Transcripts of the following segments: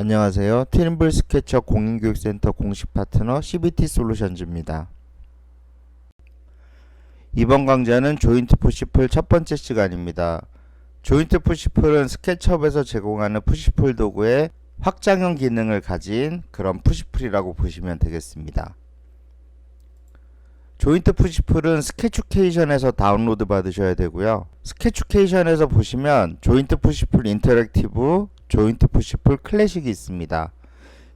안녕하세요. 트림블 스케쳐 공인교육센터 공식 파트너 CBT 솔루션즈입니다. 이번 강좌는 조인트 푸시풀 첫 번째 시간입니다. 조인트 푸시풀은 스케치업에서 제공하는 푸시풀 도구의 확장형 기능을 가진 그런 푸시풀이라고 보시면 되겠습니다. 조인트 푸시풀은 스케치케이션에서 다운로드 받으셔야 되고요. 스케치케이션에서 보시면 조인트 푸시풀 인터랙티브, 조인트 푸시풀 클래식이 있습니다.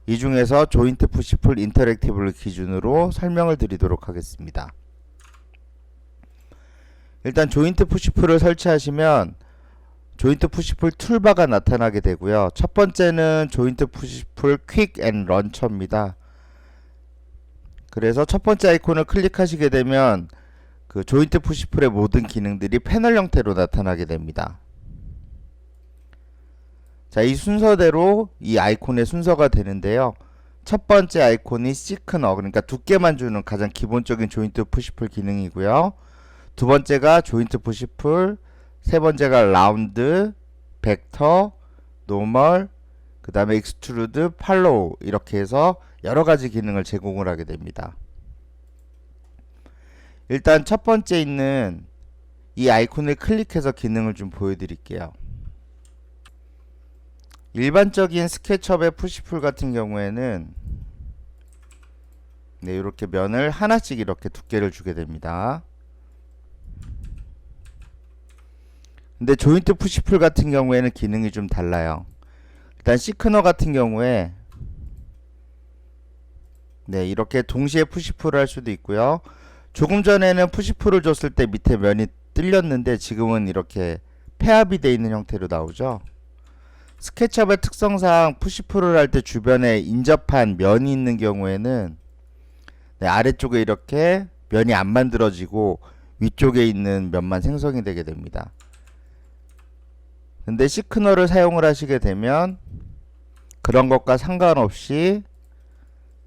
이 중에서 조인트 푸시풀 인터랙티브를 기준으로 설명을 드리도록 하겠습니다. 일단 조인트 푸시풀을 설치하시면 조인트 푸시풀 툴바가 나타나게 되고요. 첫 번째는 조인트 푸시풀 퀵 앤 런처입니다. 그래서 첫 번째 아이콘을 클릭하시게 되면 그 조인트 푸시풀의 모든 기능들이 패널 형태로 나타나게 됩니다. 자, 이 순서대로 이 아이콘의 순서가 되는데요. 첫 번째 아이콘이 시크너, 그러니까 두께만 주는 가장 기본적인 조인트 푸시풀 기능이고요. 두 번째가 조인트 푸시풀, 세 번째가 라운드, 벡터, 노멀, 그 다음에 익스트루드, 팔로우, 이렇게 해서 여러가지 기능을 제공을 하게 됩니다. 일단 첫 번째 있는 이 아이콘을 클릭해서 기능을 좀 보여드릴게요. 일반적인 스케치업의 푸시풀 같은 경우에는 이렇게 면을 하나씩 이렇게 두께를 주게 됩니다. 근데 조인트 푸시풀 같은 경우에는 기능이 좀 달라요. 일단 시크너 같은 경우에 이렇게 동시에 푸시풀을 할 수도 있고요. 조금 전에는 푸시풀을 줬을 때 밑에 면이 뜰렸는데 지금은 이렇게 폐합이 되어 있는 형태로 나오죠. 스케치업의 특성상 푸시풀을 할 때 주변에 인접한 면이 있는 경우에는 아래쪽에 이렇게 면이 안 만들어지고 위쪽에 있는 면만 생성이 되게 됩니다. 근데 시크너를 사용을 하시게 되면 그런 것과 상관없이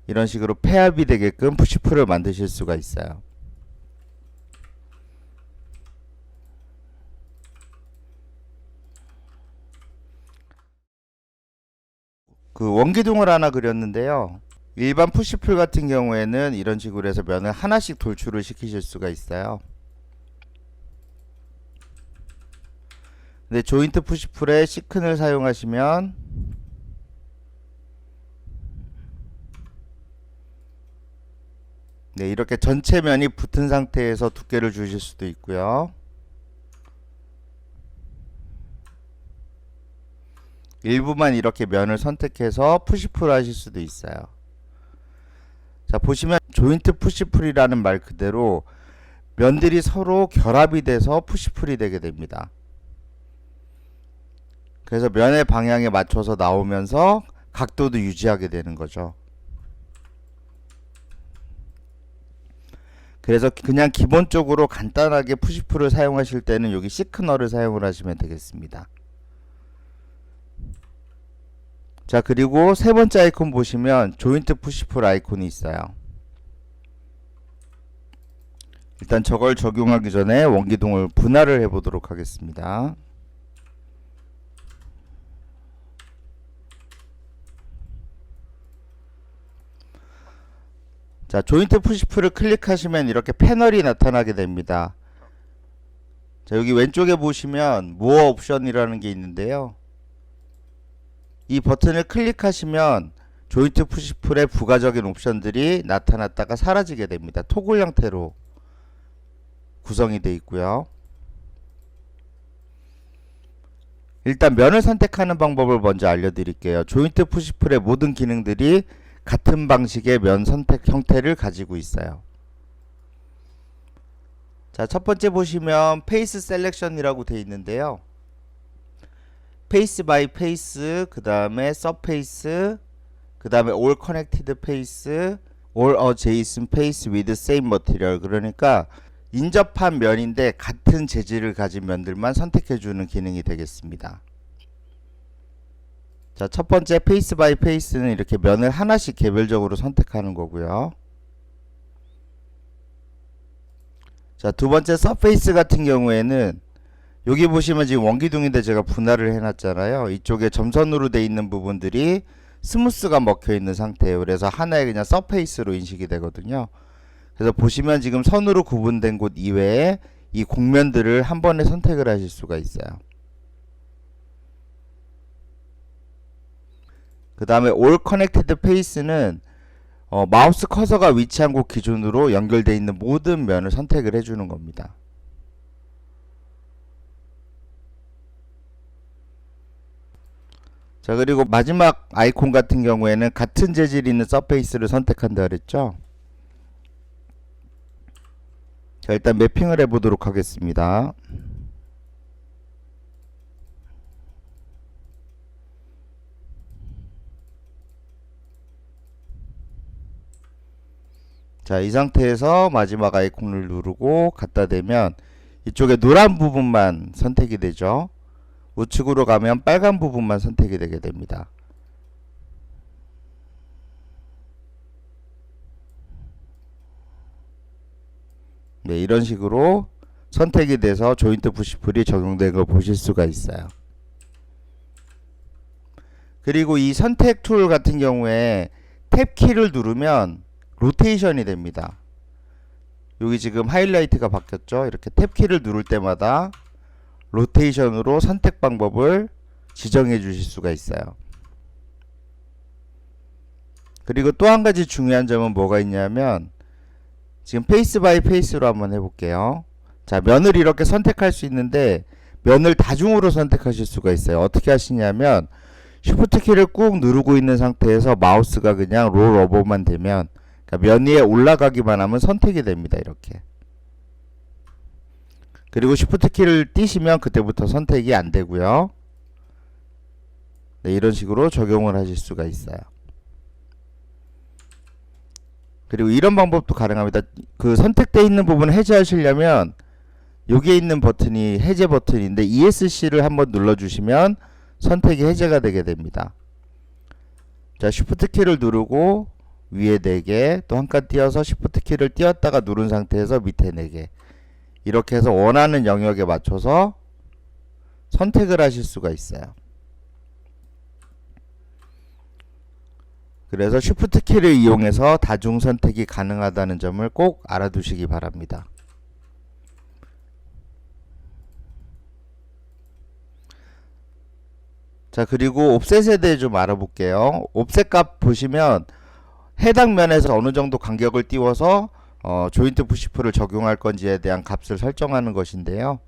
이런 식으로 폐합이 되게끔 푸시풀을 만드실 수가 있어요. 그 원기둥을 하나 그렸는데요. 일반 푸시풀 같은 경우에는 이런 식으로 해서 면을 하나씩 돌출을 시키실 수가 있어요. 근데 조인트 푸시풀에 시큰을 사용하시면 이렇게 전체 면이 붙은 상태에서 두께를 주실 수도 있고요. 일부만 이렇게 면을 선택해서 푸시풀 하실 수도 있어요. 자, 보시면 조인트 푸시풀이라는 말 그대로 면들이 서로 결합이 돼서 푸시풀이 되게 됩니다. 그래서 면의 방향에 맞춰서 나오면서 각도도 유지하게 되는 거죠. 그래서 그냥 기본적으로 간단하게 푸시풀을 사용하실 때는 여기 시크너를 사용을 하시면 되겠습니다. 자, 그리고 세 번째 아이콘 보시면 조인트 푸시풀 아이콘이 있어요. 일단 저걸 적용하기 전에 원기둥을 분할을 해 보도록 하겠습니다. 자, 조인트 푸시풀을 클릭하시면 이렇게 패널이 나타나게 됩니다. 자, 여기 왼쪽에 보시면 모어 옵션이라는 게 있는데요. 이 버튼을 클릭하시면 조인트 푸시풀의 부가적인 옵션들이 나타났다가 사라지게 됩니다. 토글 형태로 구성이 되어 있고요. 일단 면을 선택하는 방법을 먼저 알려드릴게요. 조인트 푸시풀의 모든 기능들이 같은 방식의 면 선택 형태를 가지고 있어요. 자, 첫 번째 보시면 페이스 셀렉션이라고 되어 있는데요. 페이스 바이 페이스, 그 다음에 서페이스, 그 다음에 all connected face, all adjacent face with same material. 그러니까 인접한 면인데 같은 재질을 가진 면들만 선택해주는 기능이 되겠습니다. 자, 첫 번째 페이스 바이 페이스는 이렇게 면을 하나씩 개별적으로 선택하는 거고요. 자, 두 번째 서페이스 같은 경우에는 여기 보시면 지금 원기둥인데 제가 분할을 해놨잖아요. 이쪽에 점선으로 되어 있는 부분들이 스무스가 먹혀 있는 상태예요. 그래서 하나의 그냥 서페이스로 인식이 되거든요. 그래서 보시면 지금 선으로 구분된 곳 이외에 이 곡면들을 한 번에 선택을 하실 수가 있어요. 그 다음에 All Connected Face는 마우스 커서가 위치한 곳 기준으로 연결되어 있는 모든 면을 선택을 해주는 겁니다. 자, 그리고 마지막 아이콘 같은 경우에는 같은 재질 있는 서페이스를 선택한다 그랬죠. 자, 일단 매핑을 해보도록 하겠습니다. 자, 이 상태에서 마지막 아이콘을 누르고 갖다 대면 이쪽에 노란 부분만 선택이 되죠. 우측으로 가면 빨간 부분만 선택이 되게 됩니다. 네, 이런 식으로 선택이 돼서 조인트 푸시풀이 적용된 걸 보실 수가 있어요. 그리고 이 선택 툴 같은 경우에 탭 키를 누르면 로테이션이 됩니다. 여기 지금 하이라이트가 바뀌었죠. 이렇게 탭 키를 누를 때마다 로테이션으로 선택 방법을 지정해 주실 수가 있어요. 그리고 또 한 가지 중요한 점은 뭐가 있냐면 지금 페이스 바이 페이스로 한번 해볼게요. 자, 면을 이렇게 선택할 수 있는데 면을 다중으로 선택하실 수가 있어요. 어떻게 하시냐면 쉬프트 키를 꾹 누르고 있는 상태에서 마우스가 그냥 롤 오버만 되면, 그러니까 면 위에 올라가기만 하면 선택이 됩니다. 이렇게. 그리고 쉬프트 키를 띄시면 그때부터 선택이 안 되고요. 네, 이런 식으로 적용을 하실 수가 있어요. 그리고 이런 방법도 가능합니다. 그 선택되어 있는 부분을 해제하시려면 여기에 있는 버튼이 해제 버튼인데 ESC를 한번 눌러주시면 선택이 해제가 되게 됩니다. 자, 쉬프트 키를 누르고 위에 4개, 또 한 칸 띄어서 쉬프트 키를 띄었다가 누른 상태에서 밑에 4개, 이렇게 해서 원하는 영역에 맞춰서 선택을 하실 수가 있어요. 그래서 쉬프트 키를 이용해서 다중 선택이 가능하다는 점을 꼭 알아두시기 바랍니다. 자, 그리고 옵셋에 대해 좀 알아볼게요. 옵셋 값 보시면 해당 면에서 어느 정도 간격을 띄워서 조인트 푸시풀을 적용할 건지에 대한 값을 설정하는 것인데요.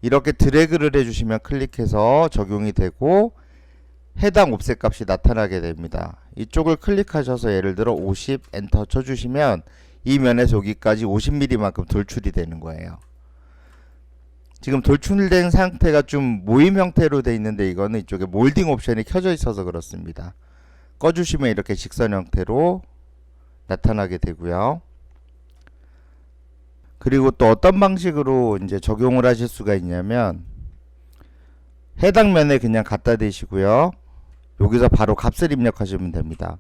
이렇게 드래그를 해주시면 클릭해서 적용이 되고 해당 옵셋 값이 나타나게 됩니다. 이쪽을 클릭하셔서 예를 들어 50 엔터 쳐주시면 이 면에서 여기까지 50mm만큼 돌출이 되는 거예요. 지금 돌출된 상태가 좀 모임 형태로 되어 있는데 이거는 이쪽에 몰딩 옵션이 켜져 있어서 그렇습니다. 꺼주시면 이렇게 직선 형태로 나타나게 되고요. 그리고 또 어떤 방식으로 이제 적용을 하실 수가 있냐면 해당 면에 그냥 갖다 대시고요. 여기서 바로 값을 입력하시면 됩니다.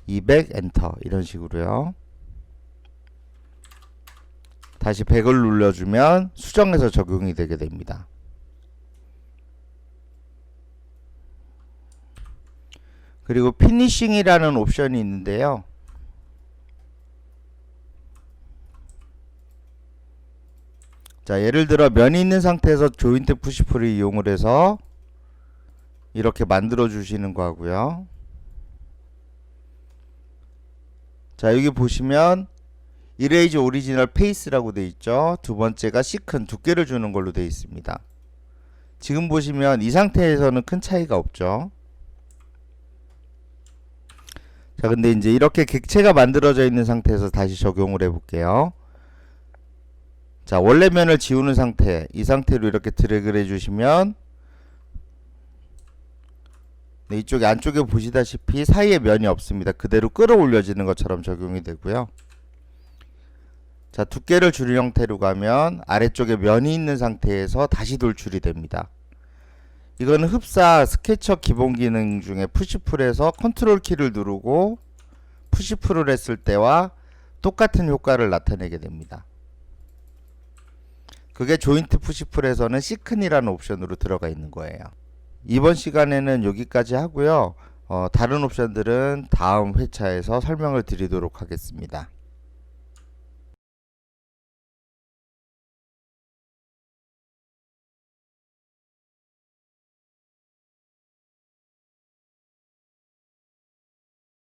200 엔터 이런 식으로요. 다시 100을 눌러주면 수정해서 적용이 되게 됩니다. 그리고 피니싱이라는 옵션이 있는데요. 자, 예를 들어 면이 있는 상태에서 조인트 푸시풀을 이용을 해서 이렇게 만들어 주시는 거고요. 자, 여기 보시면 이레이즈 오리지널 페이스라고 되어 있죠. 두 번째가 시큰 두께를 주는 걸로 되어 있습니다. 지금 보시면 이 상태에서는 큰 차이가 없죠. 자, 근데 이제 이렇게 객체가 만들어져 있는 상태에서 다시 적용을 해 볼게요. 자, 원래 면을 지우는 상태, 이 상태로 이렇게 드래그를 해주시면 네, 이쪽에 안쪽에 보시다시피 사이에 면이 없습니다. 그대로 끌어올려지는 것처럼 적용이 되고요. 자, 두께를 줄인 형태로 가면 아래쪽에 면이 있는 상태에서 다시 돌출이 됩니다. 이거는 흡사 스케쳐 기본 기능 중에 푸시풀에서 컨트롤 키를 누르고 푸시풀을 했을 때와 똑같은 효과를 나타내게 됩니다. 그게 조인트 푸시풀에서는 시큰이라는 옵션으로 들어가 있는 거예요. 이번 시간에는 여기까지 하고요. 다른 옵션들은 다음 회차에서 설명을 드리도록 하겠습니다.